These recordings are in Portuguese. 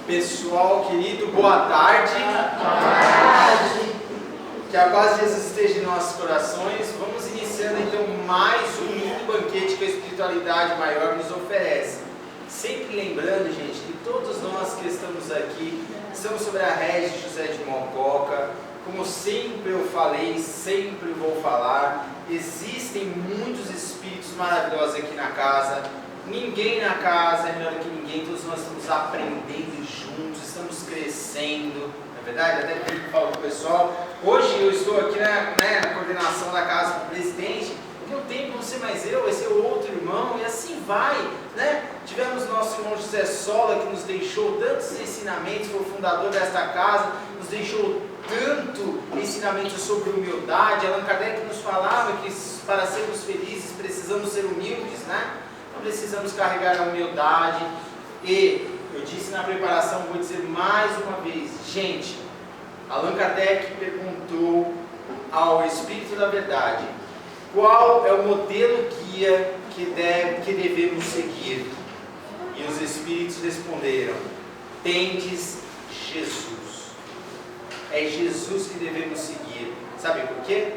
Pessoal querido, boa tarde. Que a paz de Jesus esteja em nossos corações. Vamos iniciando então mais um lindo banquete que a espiritualidade maior nos oferece. Sempre lembrando, gente, que todos nós que estamos aqui estamos sobre a régia de José de Mococa. Como sempre eu falei, sempre vou falar, existem muitos espíritos maravilhosos aqui na casa. Ninguém na casa é melhor que ninguém, todos nós estamos aprendendo juntos, estamos crescendo, não é verdade? Até brinco que falo com o pessoal. Hoje eu estou aqui na coordenação da casa com o presidente, porque o tempo não ser mais eu, vai ser o outro irmão, e assim vai, né? Tivemos nosso irmão José Sola, que nos deixou tantos ensinamentos, foi o fundador desta casa, nos deixou tanto ensinamento sobre humildade. Allan Kardec nos falava que para sermos felizes precisamos ser humildes, né? Precisamos carregar a humildade. E eu disse na preparação, vou dizer mais uma vez, gente, Allan Kardec perguntou ao Espírito da Verdade qual é o modelo guia que devemos seguir, e os Espíritos responderam: tendes Jesus. É Jesus que devemos seguir. Sabe por quê?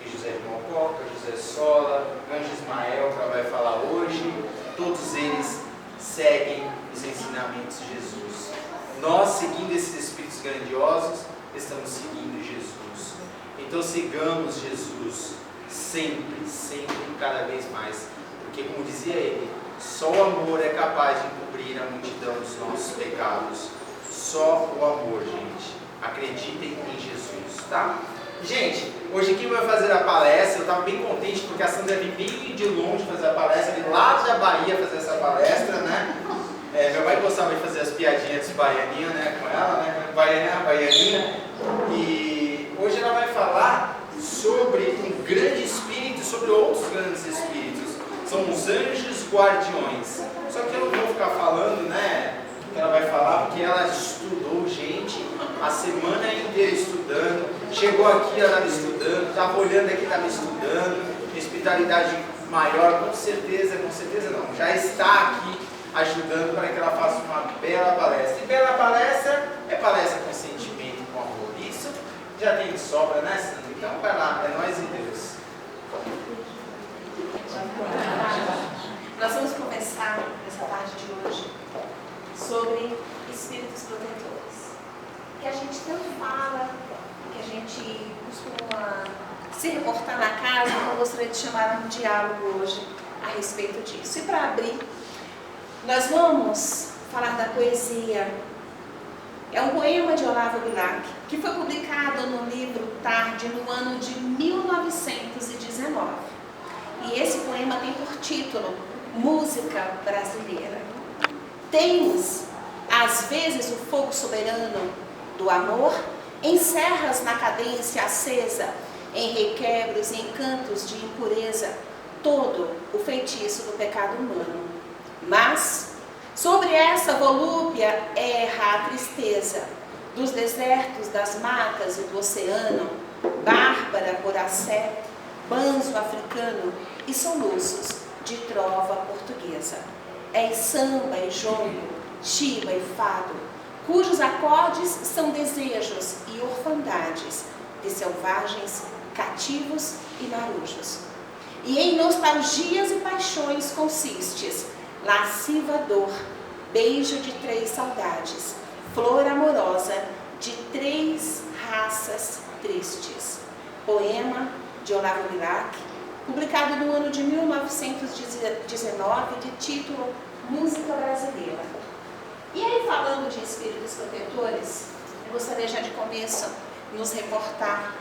José de Mococa, José Sola, Anjo Ismael, que ela vai falar hoje, todos eles seguem os ensinamentos de Jesus. Nós, seguindo esses Espíritos grandiosos, estamos seguindo Jesus. Então sigamos Jesus sempre, sempre, cada vez mais, porque, como dizia ele, só o amor é capaz de cobrir a multidão dos nossos pecados. Só o amor, gente. Acreditem em Jesus, tá? Gente, hoje quem vai fazer a palestra, eu estava bem contente porque a Sandra veio bem de longe fazer a palestra, veio lá da Bahia fazer essa palestra, né? Meu pai gostava de fazer as piadinhas de baianinha, né, com ela, né? Baianinha. E hoje ela vai falar sobre um grande espírito, sobre outros grandes espíritos. São os anjos guardiões. Só que eu não vou ficar falando, né? Que ela vai falar, porque ela estudou, gente, a semana inteira estudando, chegou aqui, ela estava estudando, estava olhando aqui, estava estudando, espiritualidade maior, com certeza não, já está aqui ajudando para que ela faça uma bela palestra. E bela palestra é palestra com sentimento, com amor. Isso já tem de sobra, né, Sandra? Então vai lá, é nós e Deus. Nós vamos começar nessa tarde de hoje sobre espíritos protetores, que a gente tanto fala, que a gente costuma se reportar na casa. Então eu gostaria de chamar um diálogo hoje a respeito disso. E para abrir, nós vamos falar da poesia. É um poema de Olavo Bilac, que foi publicado no livro Tarde, no ano de 1919. E esse poema tem por título Música Brasileira. Tens, às vezes, o fogo soberano do amor, encerras na cadência acesa, em requebros e encantos de impureza, todo o feitiço do pecado humano. Mas, sobre essa volúpia erra a tristeza dos desertos, das matas e do oceano, bárbara boracé, banzo africano e soluços de trova portuguesa. É samba e jongo, chiba e fado, cujos acordes são desejos e orfandades de selvagens, cativos e marujos. E em nostalgias e paixões consistes, lasciva dor, beijo de três saudades, flor amorosa de três raças tristes. Poema de Olavo Bilac, publicado no ano de 1919, de título Música Brasileira. E aí, falando de espíritos protetores, eu gostaria já de começo nos reportar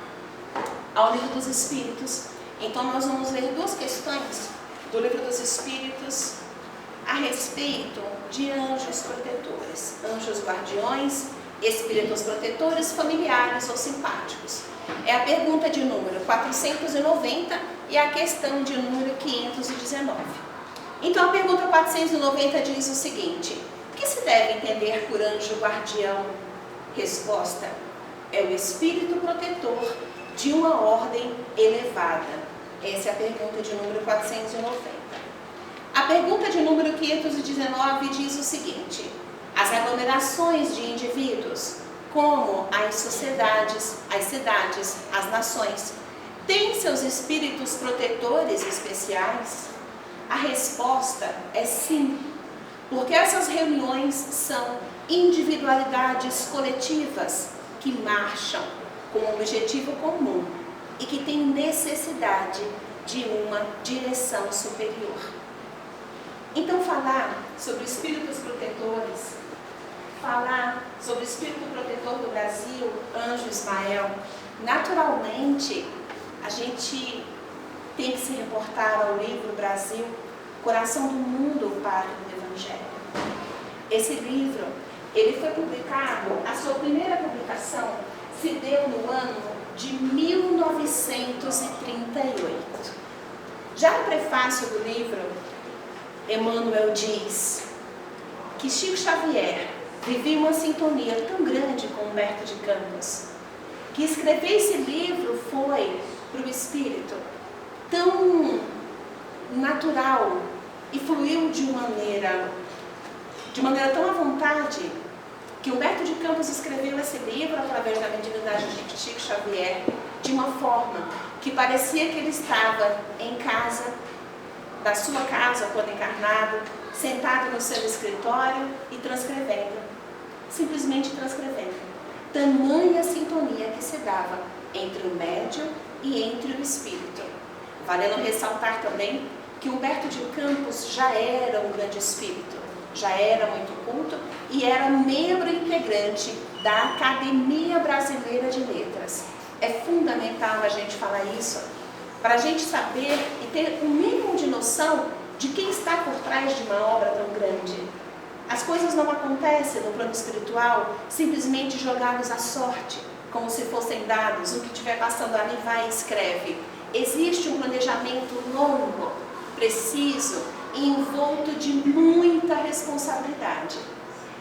ao Livro dos Espíritos. Então nós vamos ler duas questões do Livro dos Espíritos a respeito de anjos protetores, anjos guardiões, espíritos protetores, familiares ou simpáticos. É a pergunta de número 490 e a questão de número 519. Então a pergunta 490 diz o seguinte: o que se deve entender por anjo guardião? Resposta: é o espírito protetor de uma ordem elevada. Essa é a pergunta de número 490. A pergunta de número 519 diz o seguinte: as aglomerações de indivíduos, como as sociedades, as cidades, as nações, têm seus espíritos protetores especiais? A resposta é sim, porque essas reuniões são individualidades coletivas que marcham com um objetivo comum e que têm necessidade de uma direção superior. Então, falar sobre espíritos protetores, falar sobre o espírito protetor do Brasil, Anjo Ismael, naturalmente a gente tem que se reportar ao livro Brasil, Coração do Mundo, o Pátria do Evangelho. Esse livro, ele foi publicado, a sua primeira publicação se deu no ano de 1938. Já no prefácio do livro, Emmanuel diz que Chico Xavier vivia uma sintonia tão grande com Humberto de Campos, que escrever esse livro foi, para o espírito, tão natural e fluiu de maneira tão à vontade, que Humberto de Campos escreveu esse livro através da mediunidade de Chico Xavier, de uma forma que parecia que ele estava em casa, da sua casa quando encarnado, sentado no seu escritório e transcrevendo, simplesmente transcrevendo. Tamanha sintonia que se dava entre o médium e entre o espírito. Valendo ressaltar também que Humberto de Campos já era um grande espírito, já era muito culto e era membro integrante da Academia Brasileira de Letras. É fundamental a gente falar isso, para a gente saber e ter um mínimo de noção de quem está por trás de uma obra tão grande. As coisas não acontecem no plano espiritual simplesmente jogados à sorte, como se fossem dados, o que estiver passando ali vai e escreve. Existe um planejamento longo, preciso e envolto de muita responsabilidade.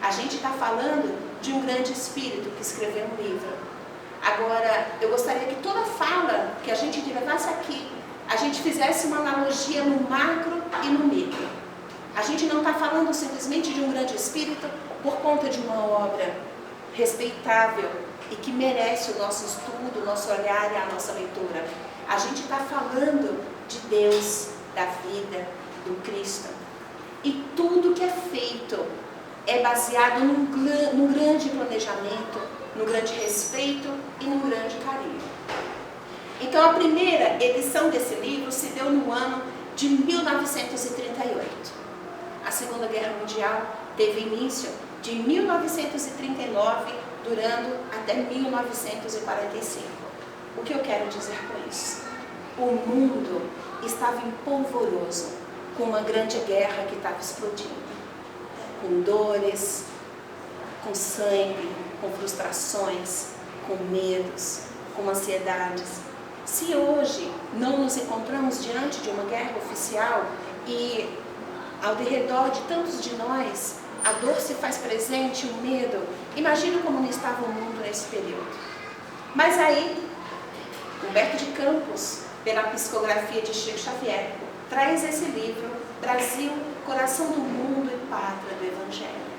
A gente está falando de um grande espírito que escreveu um livro. Agora, eu gostaria que toda fala que a gente levasse aqui, a gente fizesse uma analogia no macro e no micro. A gente não está falando simplesmente de um grande espírito por conta de uma obra respeitável e que merece o nosso estudo, o nosso olhar e a nossa leitura. A gente está falando de Deus, da vida, do Cristo. E tudo que é feito é baseado num grande planejamento, num grande respeito e num grande carinho. Então, a primeira edição desse livro se deu no ano de 1938. A Segunda Guerra Mundial teve início de 1939, durando até 1945. O que eu quero dizer com isso? O mundo estava em polvoroso, com uma grande guerra que estava explodindo, com dores, com sangue, com frustrações, com medos, com ansiedades. Se hoje não nos encontramos diante de uma guerra oficial e ao redor de tantos de nós a dor se faz presente, o medo, imagina como não estava o mundo nesse período. Mas aí, Humberto de Campos, pela psicografia de Chico Xavier, traz esse livro, Brasil, Coração do Mundo e Pátria do Evangelho.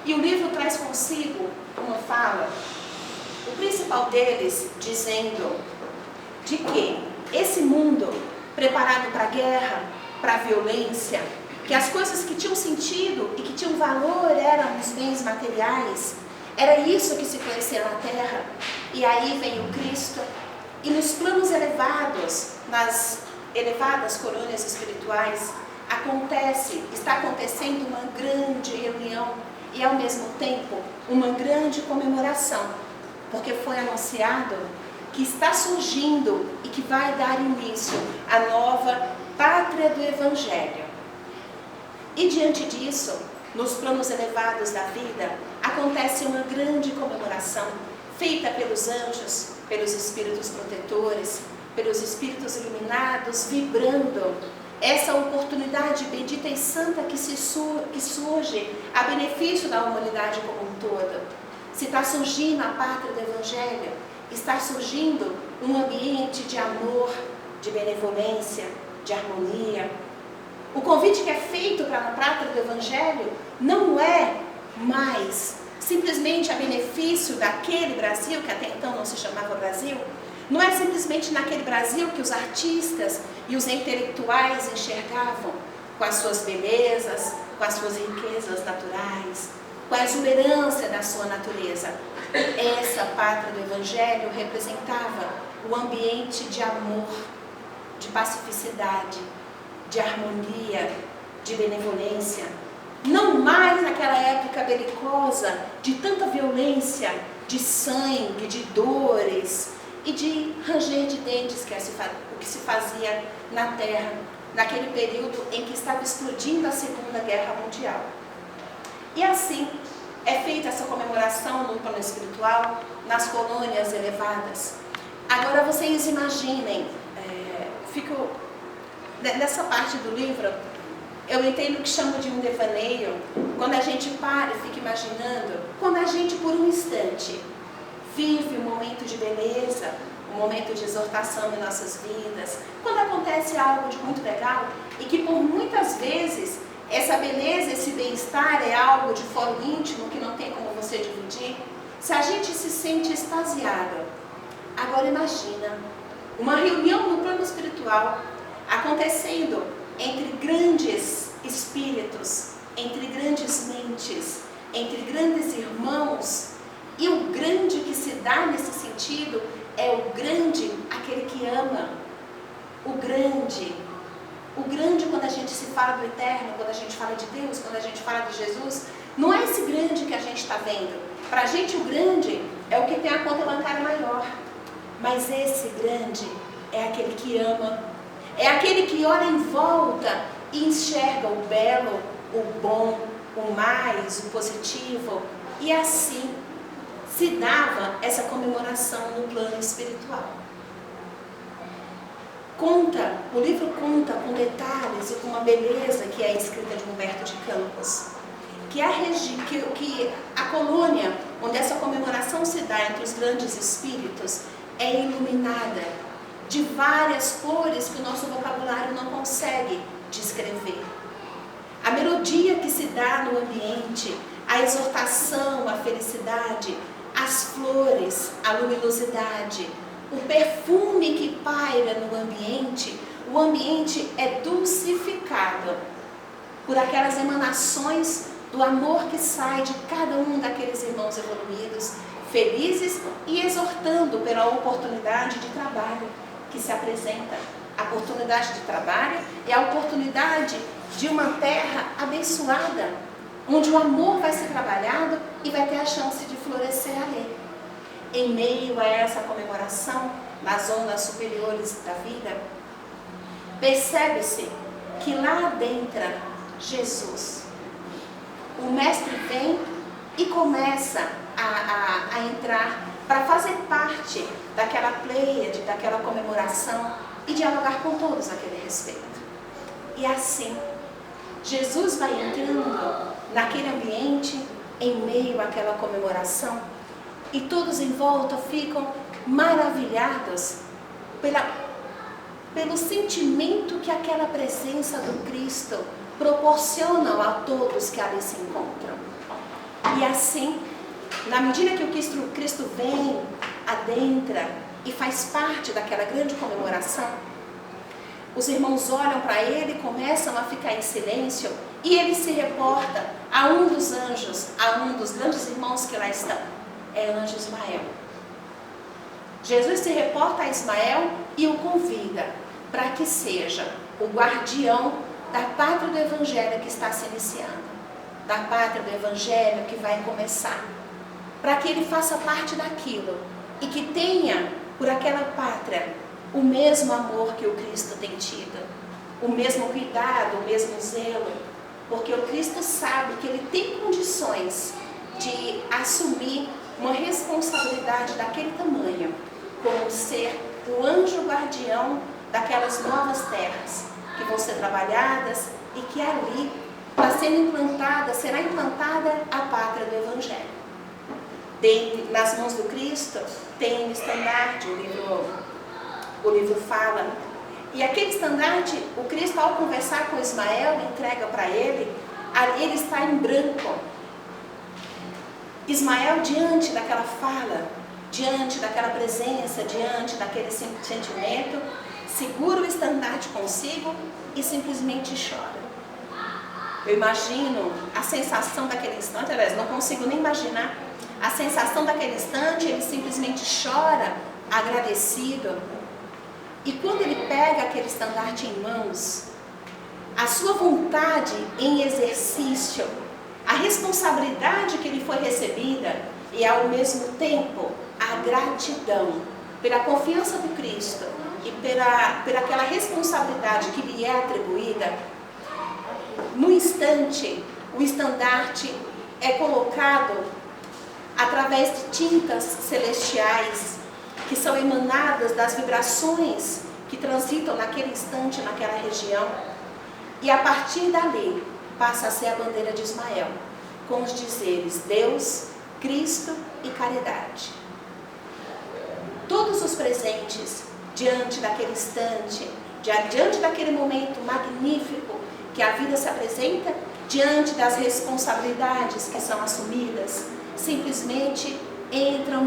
E o livro traz consigo uma fala, o principal deles dizendo de que esse mundo preparado para a guerra, para a violência, que as coisas que tinham sentido e que tinham valor eram os bens materiais, era isso que se conhecia na Terra. E aí vem o Cristo, e nos planos elevados, nas elevadas colônias espirituais, está acontecendo uma grande reunião e ao mesmo tempo uma grande comemoração, porque foi anunciado que está surgindo e que vai dar início à nova Pátria do Evangelho. E diante disso, nos planos elevados da vida, acontece uma grande comemoração, feita pelos anjos, pelos espíritos protetores, pelos espíritos iluminados, vibrando essa oportunidade bendita e santa que surge a benefício da humanidade como um todo. Se está surgindo a Pátria do Evangelho, está surgindo um ambiente de amor, de benevolência, de harmonia. O convite que é feito para a Pátria do Evangelho não é mas simplesmente a benefício daquele Brasil, que até então não se chamava Brasil. Não é simplesmente naquele Brasil que os artistas e os intelectuais enxergavam com as suas belezas, com as suas riquezas naturais, com a exuberância da sua natureza. Essa pátria do Evangelho representava o ambiente de amor, de pacificidade, de harmonia, de benevolência. Não mais naquela época belicosa, de tanta violência, de sangue, de dores e de ranger de dentes, que é o que se fazia na terra, naquele período em que estava explodindo a Segunda Guerra Mundial. E assim é feita essa comemoração no plano espiritual, nas colônias elevadas. Agora vocês imaginem, nessa parte do livro, eu entendo que chamo de um devaneio, quando a gente para e fica imaginando, quando a gente por um instante vive um momento de beleza, um momento de exortação em nossas vidas, quando acontece algo de muito legal e que por muitas vezes essa beleza, esse bem-estar é algo de foro íntimo que não tem como você dividir, se a gente se sente extasiado. Agora imagina uma reunião no plano espiritual acontecendo entre grandes espíritos, entre grandes mentes, entre grandes irmãos, e o grande que se dá nesse sentido é o grande, aquele que ama. O grande quando a gente se fala do eterno, quando a gente fala de Deus, quando a gente fala de Jesus, não é esse grande que a gente está vendo. Para a gente o grande é o que tem a conta bancária maior, mas esse grande é aquele que ama, é aquele que olha em volta e enxerga o belo, o bom, o mais, o positivo, e assim se dava essa comemoração no plano espiritual. O livro conta com detalhes e com uma beleza que é a escrita de Humberto de Campos, que a colônia onde essa comemoração se dá entre os grandes espíritos é iluminada de várias cores que o nosso vocabulário não consegue descrever. A melodia que se dá no ambiente, a exortação, a felicidade, as flores, a luminosidade, o perfume que paira no ambiente, o ambiente é dulcificado por aquelas emanações do amor que sai de cada um daqueles irmãos evoluídos, felizes e exortando pela oportunidade de trabalho que se apresenta. A oportunidade de trabalho é a oportunidade de uma terra abençoada, onde o amor vai ser trabalhado e vai ter a chance de florescer ali. Em meio a essa comemoração, nas zonas superiores da vida, percebe-se que lá adentra Jesus. O Mestre vem e começa a entrar para fazer parte daquela pleiade, daquela comemoração e dialogar com todos a aquele respeito. E assim, Jesus vai entrando naquele ambiente, em meio àquela comemoração, e todos em volta ficam maravilhados pelo sentimento que aquela presença do Cristo proporciona a todos que ali se encontram. E assim, na medida que o Cristo vem, adentra e faz parte daquela grande comemoração, os irmãos olham para ele, começam a ficar em silêncio, e ele se reporta a um dos anjos, a um dos grandes irmãos que lá estão. É o anjo Ismael. Jesus se reporta a Ismael e o convida para que seja o guardião da pátria do Evangelho que está se iniciando, da pátria do Evangelho que vai começar, para que ele faça parte daquilo e que tenha por aquela pátria o mesmo amor que o Cristo tem tido, o mesmo cuidado, o mesmo zelo, porque o Cristo sabe que ele tem condições de assumir uma responsabilidade daquele tamanho, como ser o anjo guardião daquelas novas terras que vão ser trabalhadas e que ali, para ser implantada, será implantada a pátria do Evangelho. Nas mãos do Cristo tem um estandarte, o livro fala, e aquele estandarte, o Cristo, ao conversar com Ismael, entrega para ele, ele está em branco. Ismael, diante daquela fala, diante daquela presença, diante daquele sentimento, segura o estandarte consigo e simplesmente chora. Eu imagino a sensação daquele instante, aliás, não consigo nem imaginar a sensação daquele instante. Ele simplesmente chora, agradecido. E quando ele pega aquele estandarte em mãos, a sua vontade em exercício, a responsabilidade que lhe foi recebida e ao mesmo tempo a gratidão pela confiança do Cristo e pela aquela responsabilidade que lhe é atribuída, no instante o estandarte é colocado através de tintas celestiais que são emanadas das vibrações que transitam naquele instante, naquela região, e a partir dali passa a ser a bandeira de Ismael, com os dizeres Deus, Cristo e caridade. Todos os presentes diante daquele instante, diante daquele momento magnífico que a vida se apresenta, diante das responsabilidades que são assumidas, simplesmente entram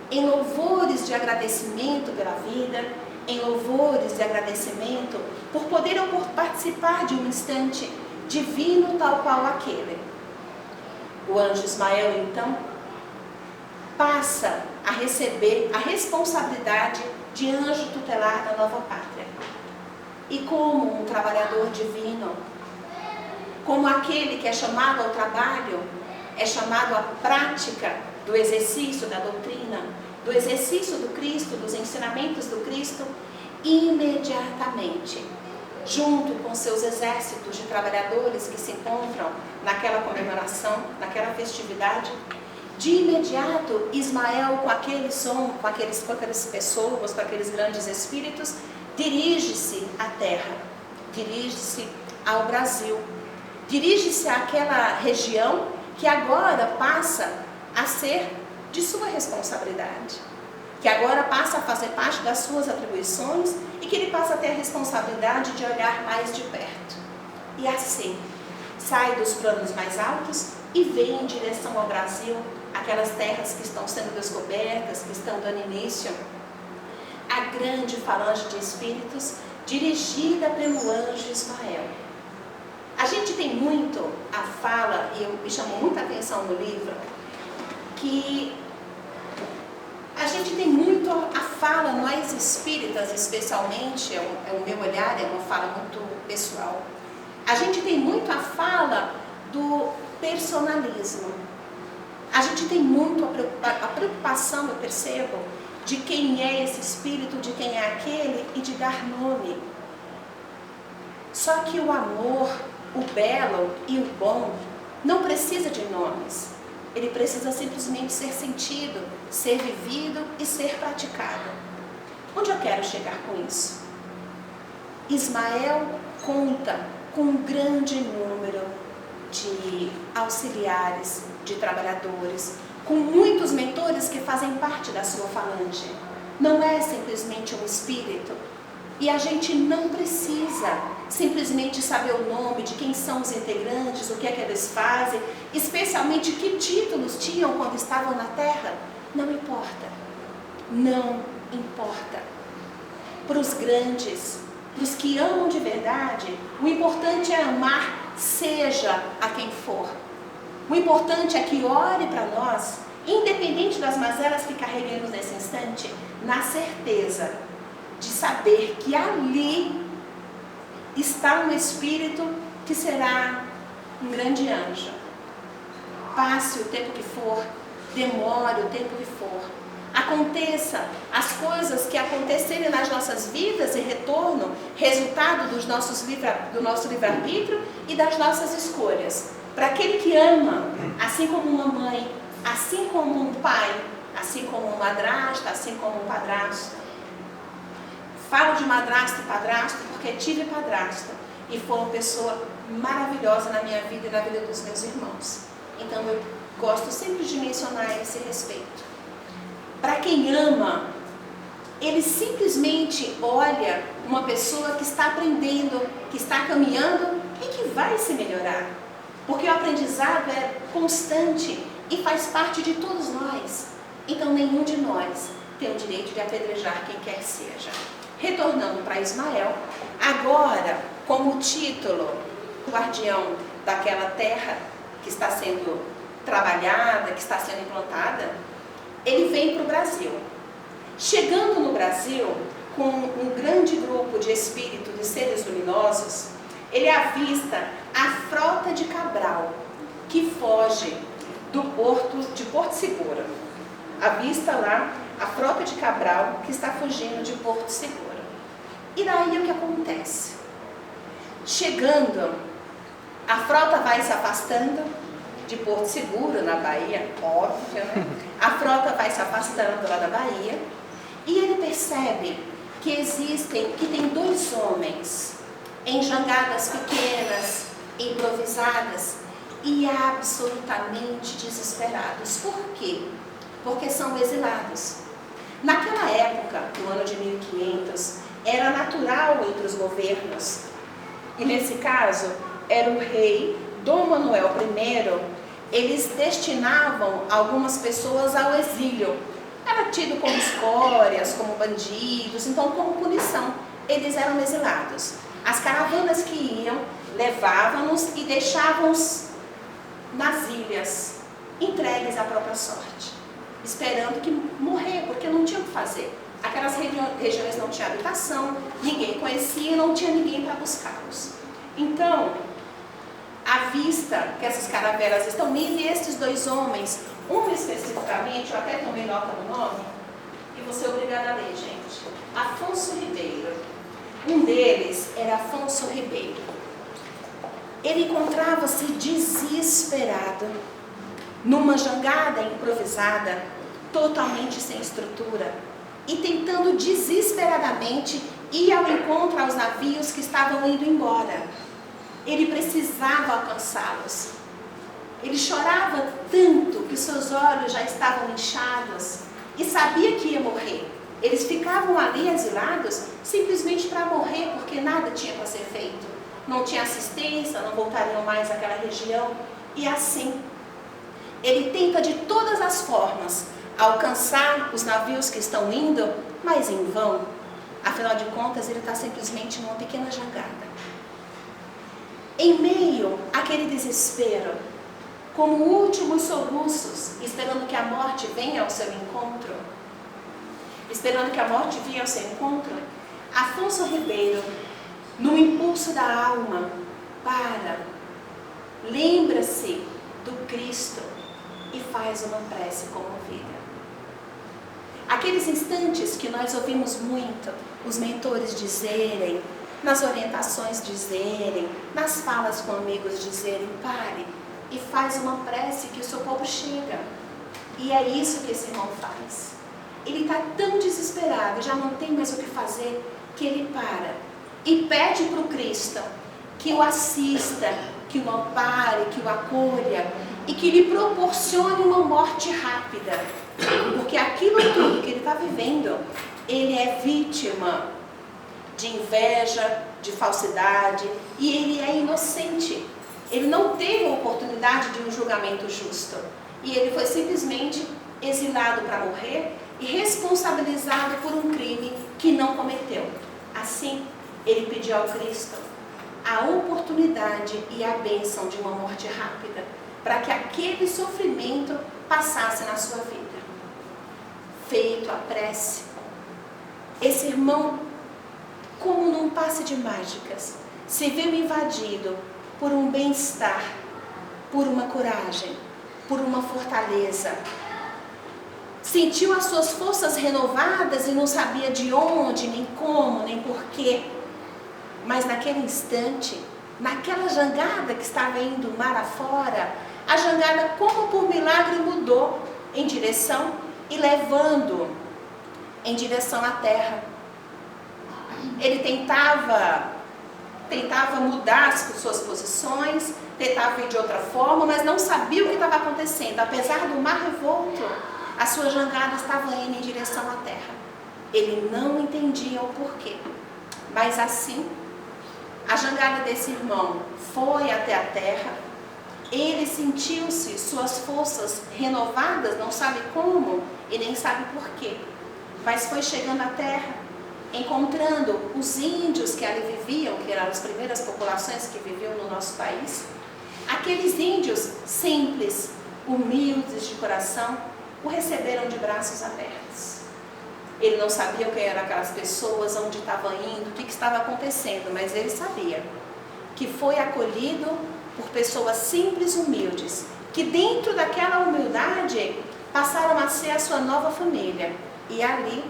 em louvores de agradecimento pela vida, em louvores de agradecimento por poder ou por participar de um instante divino tal qual aquele. O anjo Ismael, então, passa a receber a responsabilidade de anjo tutelar da nova pátria. E como um trabalhador divino, como aquele que é chamado ao trabalho, é chamado à prática do exercício da doutrina, do exercício do Cristo, dos ensinamentos do Cristo, imediatamente, junto com seus exércitos de trabalhadores que se encontram naquela comemoração, naquela festividade, de imediato, Ismael, com aquele som, com aquelas pessoas, com aqueles grandes espíritos, dirige-se à terra, dirige-se ao Brasil, dirige-se àquela região que agora passa a ser de sua responsabilidade, que agora passa a fazer parte das suas atribuições e que ele passa a ter a responsabilidade de olhar mais de perto. E assim, sai dos planos mais altos e vem em direção ao Brasil, aquelas terras que estão sendo descobertas, que estão dando início à grande falange de espíritos dirigida pelo anjo Ismael. A gente tem muito a fala, e me chamou muita atenção no livro, que a gente tem muito a fala, nós espíritas especialmente, é o meu olhar, é uma fala muito pessoal, a gente tem muito a fala do personalismo. A gente tem muito a preocupação, eu percebo, de quem é esse espírito, de quem é aquele e de dar nome. Só que o amor, o belo e o bom não precisa de nomes. Ele precisa simplesmente ser sentido, ser vivido e ser praticado. Onde eu quero chegar com isso? Ismael conta com um grande número de auxiliares, de trabalhadores, com muitos mentores que fazem parte da sua falange. Não é simplesmente um espírito. E a gente não precisa simplesmente saber o nome de quem são os integrantes, o que é que eles fazem, especialmente que títulos tinham quando estavam na Terra. Não importa. Não importa. Para os grandes, para os que amam de verdade, o importante é amar, seja a quem for. O importante é que ore para nós, independente das mazelas que carreguemos nesse instante, na certeza de saber que ali está um espírito que será um grande anjo. Passe o tempo que for, demore o tempo que for, aconteça as coisas que acontecerem nas nossas vidas em retorno, resultado do nosso livre-arbítrio e das nossas escolhas. Para aquele que ama, assim como uma mãe, assim como um pai, assim como uma madrasta, assim como um padrasto. Falo de madrasta e padrasto porque tive padrasto e foi uma pessoa maravilhosa na minha vida e na vida dos meus irmãos. Então eu gosto sempre de mencionar esse respeito. Para quem ama, ele simplesmente olha uma pessoa que está aprendendo, que está caminhando e que vai se melhorar. Porque o aprendizado é constante e faz parte de todos nós. Então nenhum de nós tem o direito de apedrejar quem quer que seja. Retornando para Ismael, agora, como título, guardião daquela terra que está sendo trabalhada, que está sendo implantada, ele vem para o Brasil. Chegando no Brasil, com um grande grupo de espíritos, de seres luminosos, ele avista a frota de Cabral, que foge do porto de Porto Seguro. Avista lá a frota de Cabral, que está fugindo de Porto Seguro. E daí o que acontece? Chegando, a frota vai se afastando de Porto Seguro, na Bahia, óbvio, né? A frota vai se afastando lá da Bahia, e ele percebe que tem dois homens em jangadas pequenas, improvisadas e absolutamente desesperados. Por quê? Porque são exilados. Naquela época, no ano de 1500, era natural entre os governos, e nesse caso era o rei Dom Manuel I, eles destinavam algumas pessoas ao exílio. Era tido como escórias, como bandidos, então como punição, eles eram exilados. As caravanas que iam, levavam-nos e deixavam-nos nas ilhas, entregues à própria sorte, esperando que morrer, porque não tinham o que fazer. Aquelas regiões não tinham habitação, ninguém conhecia, não tinha ninguém para buscá-los. Então, à vista que essas caravelas estão indo, e estes dois homens, um especificamente, eu até tomei nota do nome, e vou ser obrigada a ler, gente. Afonso Ribeiro. Um deles era Afonso Ribeiro. Ele encontrava-se desesperado, numa jangada improvisada, totalmente sem estrutura, e tentando desesperadamente ir ao encontro aos navios que estavam indo embora. Ele precisava alcançá-los. Ele chorava tanto que seus olhos já estavam inchados e sabia que ia morrer. Eles ficavam ali exilados simplesmente para morrer, porque nada tinha para ser feito. Não tinha assistência, não voltariam mais àquela região. E assim, ele tenta de todas as formas alcançar os navios que estão indo, mas em vão. Afinal de contas, ele está simplesmente numa pequena jangada. Em meio àquele desespero, como últimos soluços, esperando que a morte venha ao seu encontro, Afonso Ribeiro, no impulso da alma, lembra-se do Cristo e faz uma prece comovida. Aqueles instantes que nós ouvimos muito os mentores dizerem, nas orientações dizerem, nas falas com amigos dizerem, pare e faz uma prece que o socorro chega. E é isso que esse irmão faz. Ele está tão desesperado, já não tem mais o que fazer, que ele para e pede para o Cristo que o assista, que o ampare, que o acolha e que lhe proporcione uma morte rápida. Porque aquilo tudo que ele está vivendo, ele é vítima de inveja, de falsidade, e ele é inocente. Ele não teve a oportunidade de um julgamento justo. E ele foi simplesmente exilado para morrer e responsabilizado por um crime que não cometeu. Assim, ele pediu ao Cristo a oportunidade e a bênção de uma morte rápida, para que aquele sofrimento passasse na sua vida. Feito a prece, esse irmão, como num passe de mágicas, se viu invadido por um bem-estar, por uma coragem, por uma fortaleza. Sentiu as suas forças renovadas e não sabia de onde, nem como, nem porquê. Mas naquele instante, naquela jangada que estava indo mar afora, a jangada, como por milagre, mudou em direção e levando em direção à terra. Ele tentava mudar as suas posições, tentava ir de outra forma, mas não sabia o que estava acontecendo. Apesar do mar revolto, a sua jangada estava indo em direção à terra. Ele não entendia o porquê. Mas assim, a jangada desse irmão foi até a terra, ele sentiu-se suas forças renovadas, não sabe como e nem sabe por quê, mas foi chegando à terra, encontrando os índios que ali viviam, que eram as primeiras populações que viviam no nosso país. Aqueles índios simples, humildes de coração, o receberam de braços abertos. Ele não sabia quem eram aquelas pessoas, onde estava indo, o que estava acontecendo, mas ele sabia que foi acolhido por pessoas simples, humildes, que dentro daquela humildade passaram a ser a sua nova família. E ali,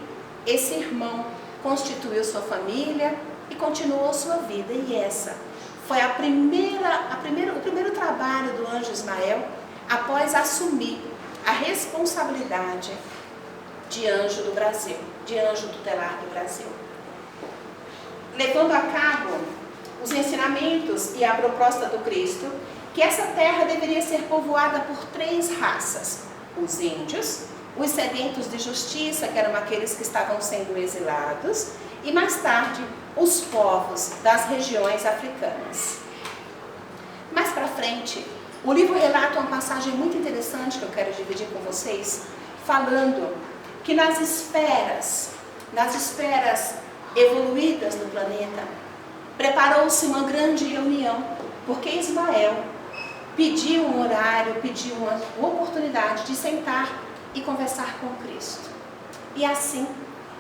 esse irmão constituiu sua família e continuou sua vida. E essa foi o primeiro trabalho do anjo Ismael após assumir a responsabilidade de anjo do Brasil, de anjo tutelar do Brasil. Levando a cabo os ensinamentos e a proposta do Cristo, que essa terra deveria ser povoada por 3 raças: os índios, os sedentos de justiça, que eram aqueles que estavam sendo exilados, e mais tarde, os povos das regiões africanas. Mais para frente, o livro relata uma passagem muito interessante que eu quero dividir com vocês, falando que nas esferas evoluídas do planeta, preparou-se uma grande reunião, porque Ismael pediu um horário, pediu uma oportunidade de sentar e conversar com Cristo. E assim,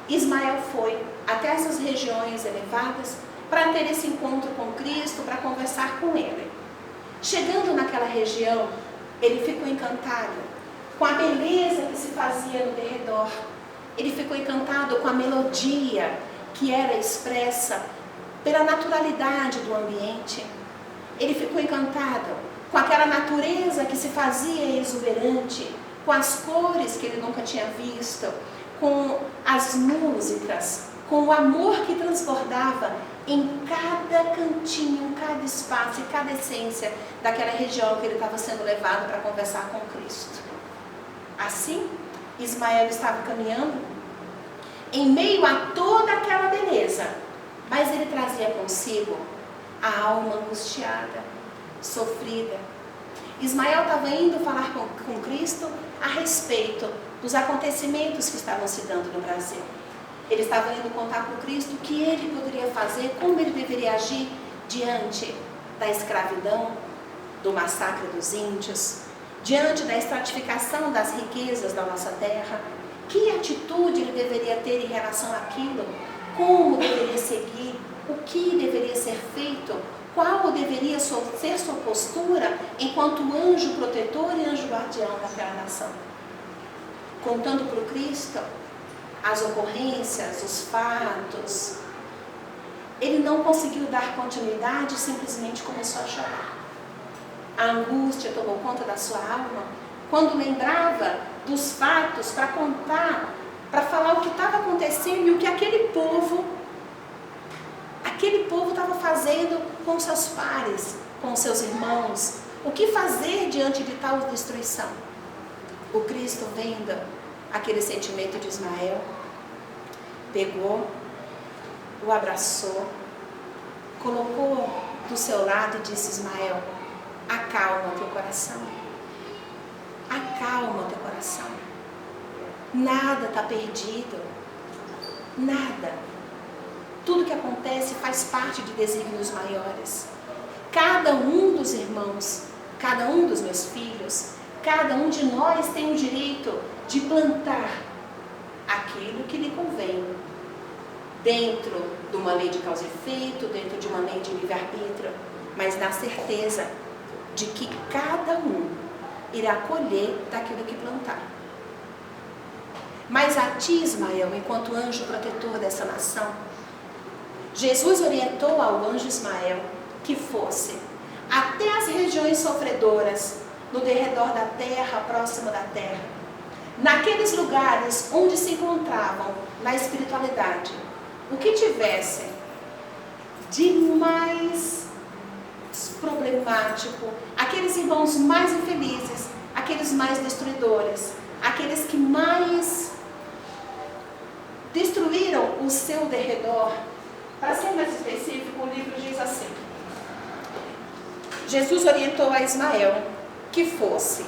Ismael foi até essas regiões elevadas para ter esse encontro com Cristo, para conversar com Ele. Chegando naquela região, ele ficou encantado com a beleza que se fazia no derredor. Ele ficou encantado com a melodia que era expressa pela naturalidade do ambiente. Ele ficou encantado com aquela natureza que se fazia exuberante, com as cores que ele nunca tinha visto, com as músicas, com o amor que transbordava em cada cantinho, em cada espaço, em cada essência daquela região que ele estava sendo levado para conversar com Cristo. Assim, Ismael estava caminhando em meio a toda aquela beleza, mas ele trazia consigo a alma angustiada, sofrida. Ismael estava indo falar com Cristo a respeito dos acontecimentos que estavam se dando no Brasil. Ele estava indo contar com Cristo o que ele poderia fazer, como ele deveria agir diante da escravidão, do massacre dos índios, diante da estratificação das riquezas da nossa terra. Que atitude ele deveria ter em relação àquilo, como deveria seguir, o que deveria ser feito, qual deveria ser sua postura enquanto anjo protetor e anjo guardião daquela nação. Contando para o Cristo as ocorrências, os fatos, ele não conseguiu dar continuidade e simplesmente começou a chorar. A angústia tomou conta da sua alma quando lembrava dos fatos para contar, para falar o que estava acontecendo e o que aquele povo estava fazendo com seus pares, com seus irmãos. O que fazer diante de tal destruição? O Cristo, vendo aquele sentimento de Ismael, pegou, o abraçou, colocou do seu lado e disse: Ismael, acalma teu coração, acalma teu coração, nada está perdido, nada. Tudo que acontece faz parte de desígnios maiores. Cada um dos irmãos, cada um dos meus filhos, cada um de nós tem o direito de plantar aquilo que lhe convém, dentro de uma lei de causa e efeito, dentro de uma lei de livre-arbítrio, mas na certeza de que cada um irá colher daquilo que plantar. Mas a ti, Ismael, enquanto anjo protetor dessa nação, Jesus orientou ao anjo Ismael que fosse até as regiões sofredoras, no derredor da terra, próximo da terra, naqueles lugares onde se encontravam na espiritualidade o que tivesse de mais problemático, aqueles irmãos mais infelizes, aqueles mais destruidores, aqueles que mais destruíram o seu derredor. Para ser mais específico, o livro diz assim: Jesus orientou a Ismael que fosse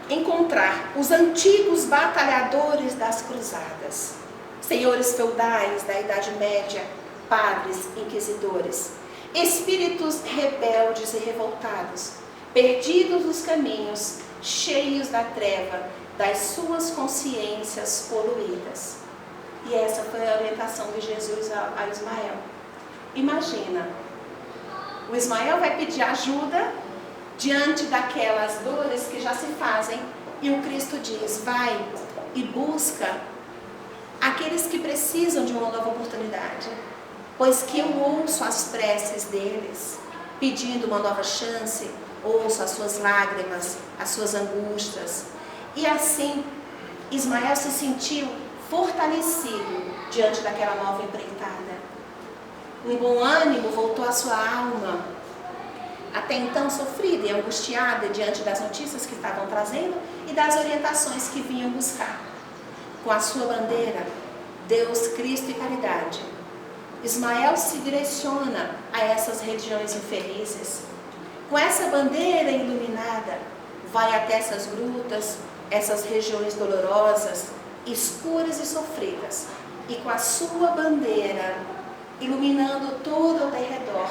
encontrar os antigos batalhadores das cruzadas, senhores feudais da Idade Média, padres, inquisidores, espíritos rebeldes e revoltados, perdidos nos caminhos, cheios da treva, das suas consciências poluídas. E essa foi a orientação de Jesus a Ismael. Imagina, o Ismael vai pedir ajuda diante daquelas dores que já se fazem, e o Cristo diz: vai e busca aqueles que precisam de uma nova oportunidade, pois que eu ouço as preces deles, pedindo uma nova chance, ouço as suas lágrimas, as suas angústias. E assim, Ismael se sentiu fortalecido diante daquela nova empreitada. Um bom ânimo voltou à sua alma, até então sofrida e angustiada diante das notícias que estavam trazendo e das orientações que vinham buscar. Com a sua bandeira, Deus, Cristo e caridade, Ismael se direciona a essas regiões infelizes. Com essa bandeira iluminada, vai até essas grutas, essas regiões dolorosas, escuras e sofridas. E com a sua bandeira iluminando todo ao derredor,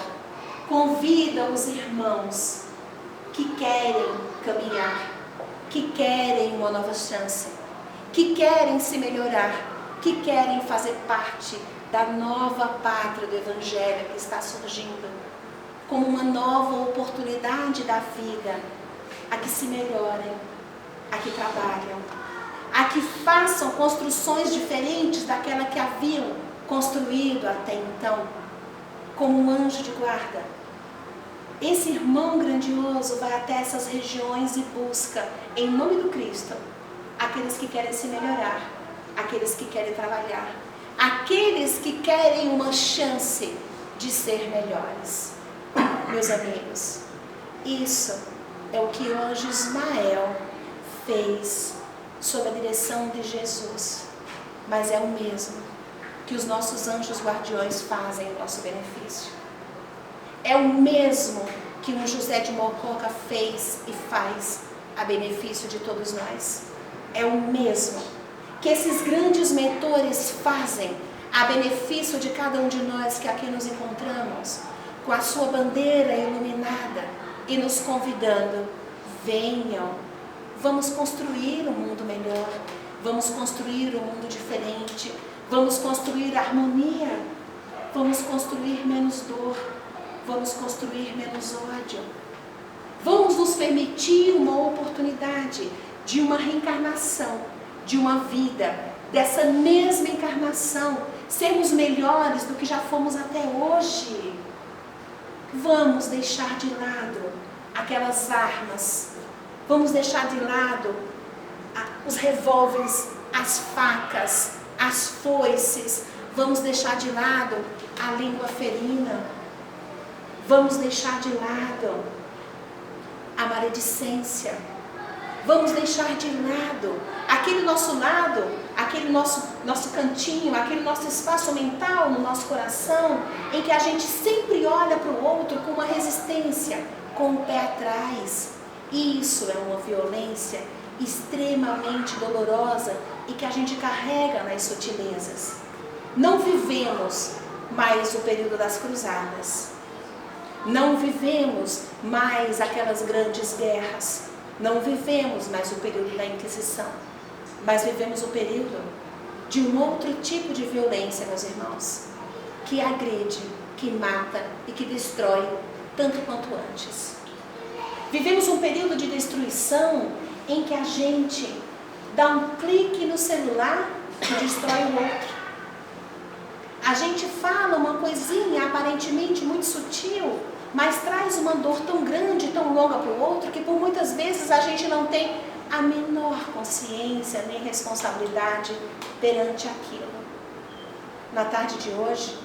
convida os irmãos que querem caminhar, que querem uma nova chance, que querem se melhorar, que querem fazer parte da nova pátria do Evangelho que está surgindo, como uma nova oportunidade da vida, a que se melhorem, a que trabalham, a que façam construções diferentes daquela que haviam construído até então, como um anjo de guarda. Esse irmão grandioso vai até essas regiões e busca, em nome do Cristo, aqueles que querem se melhorar, aqueles que querem trabalhar, aqueles que querem uma chance de ser melhores. Meus amigos, isso é o que o anjo Ismael fez sob a direção de Jesus, mas é o mesmo que os nossos anjos guardiões fazem em nosso benefício. É o mesmo que um José de Mococa fez e faz a benefício de todos nós. É o mesmo que esses grandes mentores fazem a benefício de cada um de nós que aqui nos encontramos, com a sua bandeira iluminada e nos convidando: venham, vamos construir um mundo melhor, vamos construir um mundo diferente, vamos construir harmonia, vamos construir menos dor, vamos construir menos ódio. Vamos nos permitir uma oportunidade de uma reencarnação, de uma vida, dessa mesma encarnação, sermos melhores do que já fomos até hoje. Vamos deixar de lado aquelas armas, vamos deixar de lado os revólveres, as facas, as foices, vamos deixar de lado a língua ferina, vamos deixar de lado a maledicência, vamos deixar de lado aquele nosso lado, aquele nosso cantinho, aquele nosso espaço mental no nosso coração, em que a gente sempre olha para o outro com uma resistência, com o pé atrás. Isso é uma violência extremamente dolorosa e que a gente carrega nas sutilezas. Não vivemos mais o período das cruzadas. Não vivemos mais aquelas grandes guerras. Não vivemos mais o período da Inquisição. Mas vivemos o período de um outro tipo de violência, meus irmãos, que agride, que mata e que destrói tanto quanto antes. Vivemos um período de destruição em que a gente dá um clique no celular e destrói o outro. A gente fala uma coisinha aparentemente muito sutil, mas traz uma dor tão grande, tão longa para o outro, que por muitas vezes a gente não tem a menor consciência nem responsabilidade perante aquilo. Na tarde de hoje,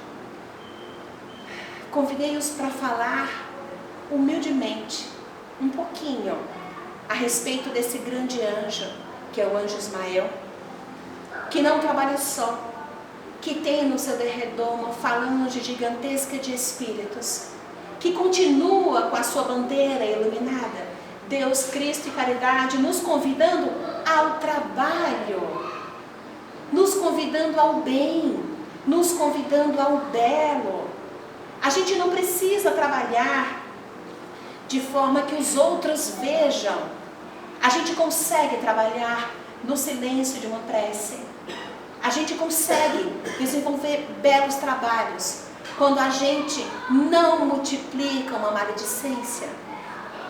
convidei-os para falar humildemente, um pouquinho, a respeito desse grande anjo, que é o anjo Ismael, que não trabalha só, que tem no seu derredor uma falange gigantesca de espíritos, que continua com a sua bandeira iluminada. Deus, Cristo e caridade nos convidando ao trabalho, nos convidando ao bem, nos convidando ao belo. A gente não precisa trabalhar de forma que os outros vejam. A gente consegue trabalhar no silêncio de uma prece. A gente consegue desenvolver belos trabalhos quando a gente não multiplica uma maledicência,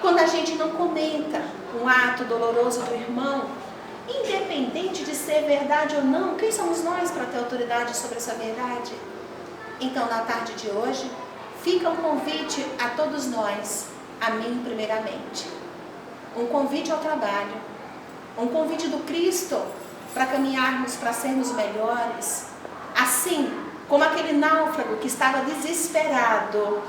quando a gente não comenta um ato doloroso do irmão, independente de ser verdade ou não. Quem somos nós para ter autoridade sobre essa verdade? Então, na tarde de hoje, fica um convite a todos nós, a mim primeiramente. Um convite ao trabalho, um convite do Cristo para caminharmos, para sermos melhores. Assim como aquele náufrago que estava desesperado,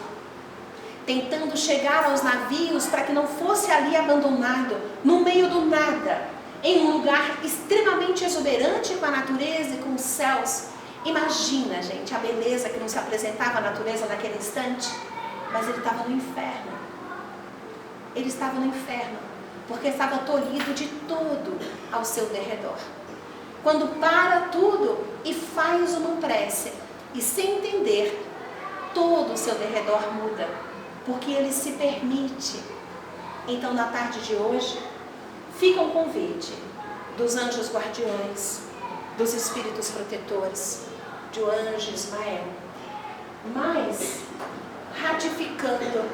tentando chegar aos navios para que não fosse ali abandonado, no meio do nada, em um lugar extremamente exuberante com a natureza e com os céus. Imagina, gente, a beleza que não se apresentava à natureza naquele instante. Mas ele estava no inferno. Ele estava no inferno, porque estava tolhido de tudo ao seu derredor. Quando para tudo e faz uma prece, e sem entender, todo o seu derredor muda, porque ele se permite. Então, na tarde de hoje, fica um convite dos anjos guardiões, dos espíritos protetores, do anjo Ismael, mas ratificando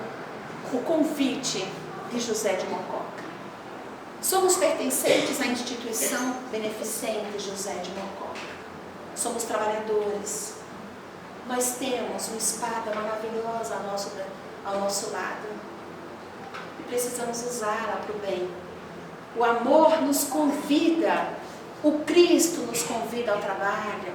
o convite de José de Mococa. Somos pertencentes à instituição beneficente José de Mococa. Somos trabalhadores. Nós temos uma espada maravilhosa ao nosso lado e precisamos usá-la para o bem. O amor nos convida, o Cristo nos convida ao trabalho.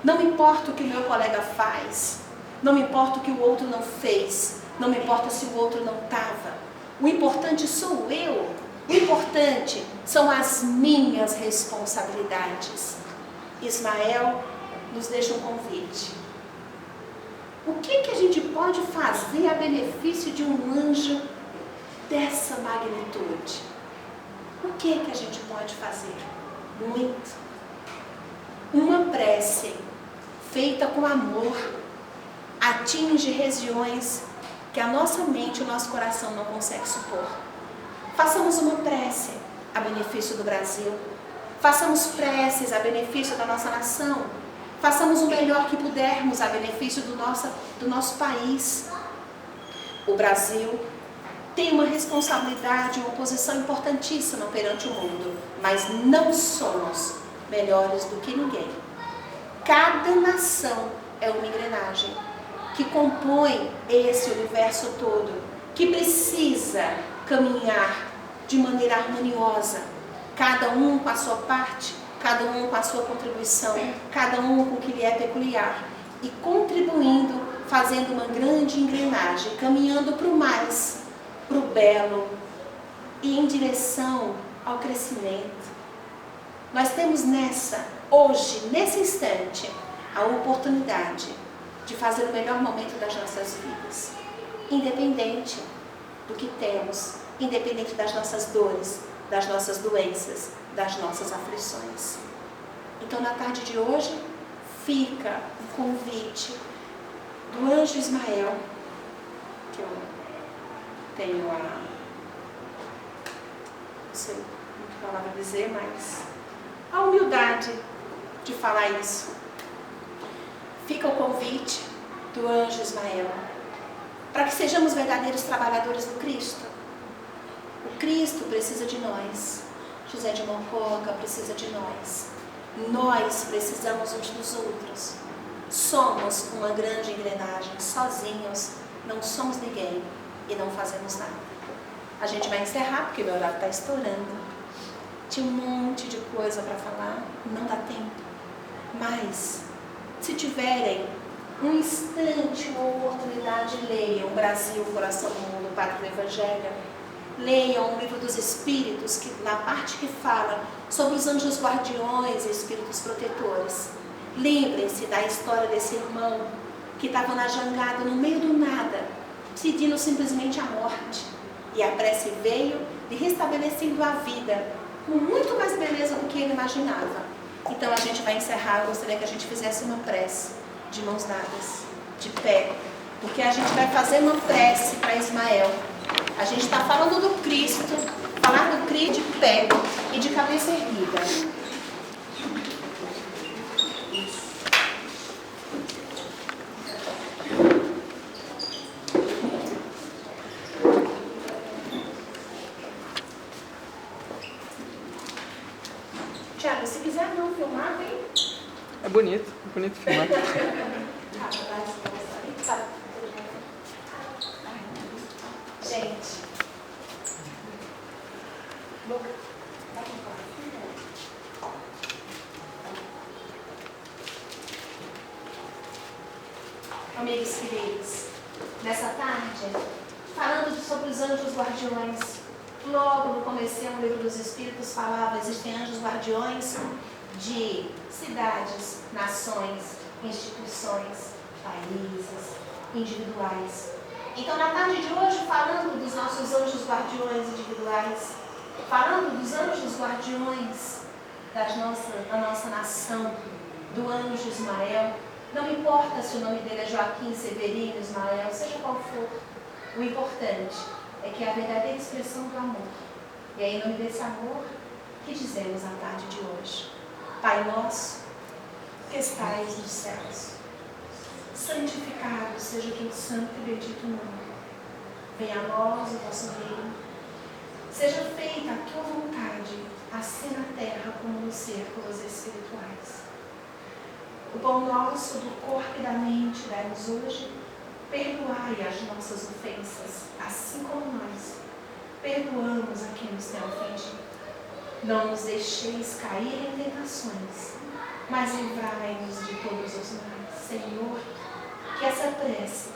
Não importa o que o meu colega faz, não importa o que o outro não fez, não importa se o outro não estava. O importante sou eu, o importante são as minhas responsabilidades. Ismael nos deixa um convite. O que a gente pode fazer a benefício de um anjo dessa magnitude? O que a gente pode fazer? Muito. Uma prece feita com amor atinge regiões que a nossa mente e o nosso coração não conseguem supor. Façamos uma prece a benefício do Brasil. Façamos preces a benefício da nossa nação. Façamos o melhor que pudermos a benefício do nosso país. O Brasil tem uma responsabilidade, uma posição importantíssima perante o mundo, mas não somos melhores do que ninguém. Cada nação é uma engrenagem que compõe esse universo todo, que precisa caminhar de maneira harmoniosa, cada um com a sua parte, cada um com a sua contribuição, cada um com o que lhe é peculiar, e contribuindo, fazendo uma grande engrenagem, caminhando para o mais, para o belo e em direção ao crescimento. Nós temos hoje, nesse instante, a oportunidade de fazer o melhor momento das nossas vidas, independente do que temos, independente das nossas dores, das nossas doenças, das nossas aflições. Então, na tarde de hoje, fica o convite do anjo Ismael, que eu tenho não sei o que palavra dizer, mas a humildade de falar isso. Fica o convite do anjo Ismael para que sejamos verdadeiros trabalhadores do Cristo. O Cristo precisa de nós. José de Mococa precisa de nós. Nós precisamos uns dos outros. Somos uma grande engrenagem. Sozinhos não somos ninguém e não fazemos nada. A gente vai encerrar porque meu horário está estourando. Tinha um monte de coisa para falar, não dá tempo. Mas, se tiverem um instante, uma oportunidade, leiam Brasil, Coração do Mundo, Pátria do Evangelho. Leiam o Livro dos Espíritos, na parte que fala sobre os anjos guardiões e espíritos protetores. Lembrem-se da história desse irmão que estava na jangada, no meio do nada, pedindo simplesmente a morte. E a prece veio lhe restabelecendo a vida com muito mais beleza do que ele imaginava. Então a gente vai encerrar. Eu gostaria que a gente fizesse uma prece de mãos dadas, de pé, porque a gente vai fazer uma prece para Ismael. A gente está falando do Cristo, falar do Cristo de pé e de cabeça erguida. Tiago, se quiser não filmar, vem. É bonito filmar. Gente. Amigos queridos, nessa tarde, falando sobre os anjos guardiões, logo no começo do livro dos Espíritos falava, existem anjos guardiões de cidades, nações, instituições, países, individuais. Então, na tarde de hoje, falando dos nossos anjos guardiões individuais, falando dos anjos guardiões da nossa nação, do anjo Ismael, não importa se o nome dele é Joaquim, Severino, Ismael, seja qual for, o importante é que é a verdadeira expressão do amor. E é em nome desse amor que dizemos na tarde de hoje: Pai nosso, que estais nos céus, santificado seja o teu santo e bendito nome. Venha a nós o vosso reino. Seja feita a tua vontade, assim na terra como nos círculos espirituais. O pão nosso do corpo e da mente dai-nos hoje. Perdoai as nossas ofensas, assim como nós perdoamos a quem nos tem ofendido. Não nos deixeis cair em tentações, mas livrai-nos de todos os males. Senhor, que essa prece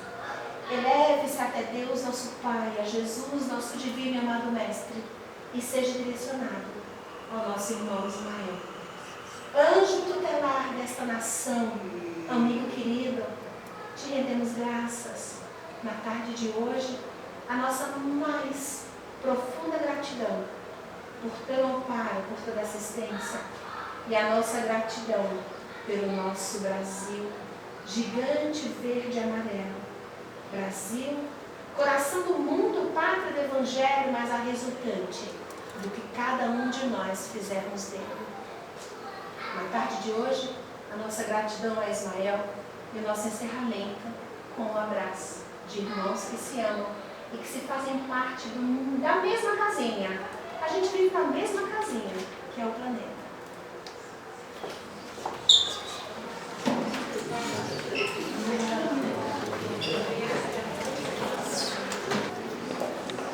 eleve-se até Deus, nosso Pai, a Jesus, nosso divino e amado Mestre, e seja direcionado ao nosso irmão Ismael. Anjo tutelar desta nação, amigo querido, te rendemos graças na tarde de hoje, a nossa mais profunda gratidão por teu amparo, por toda assistência, e a nossa gratidão pelo nosso Brasil, gigante verde e amarelo. Brasil, coração do mundo, pátria do Evangelho, mas a resultante do que cada um de nós fizermos dele. Na tarde de hoje, a nossa gratidão a Ismael e o nosso encerramento com um abraço de irmãos que se amam e que se fazem parte da mesma casinha. A gente vive na mesma casinha, que é o planeta.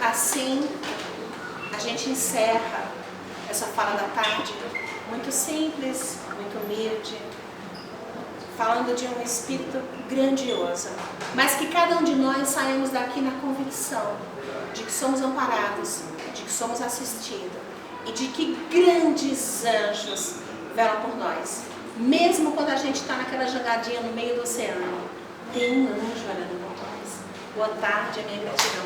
Assim, a gente encerra essa fala da tarde, muito simples, muito humilde, falando de um espírito grandioso, mas que cada um de nós saímos daqui na convicção de que somos amparados, de que somos assistidos e de que grandes anjos velam por nós. Mesmo quando a gente está naquela jogadinha no meio do oceano, tem um anjo olhando por nós. Boa tarde, a minha gratidão.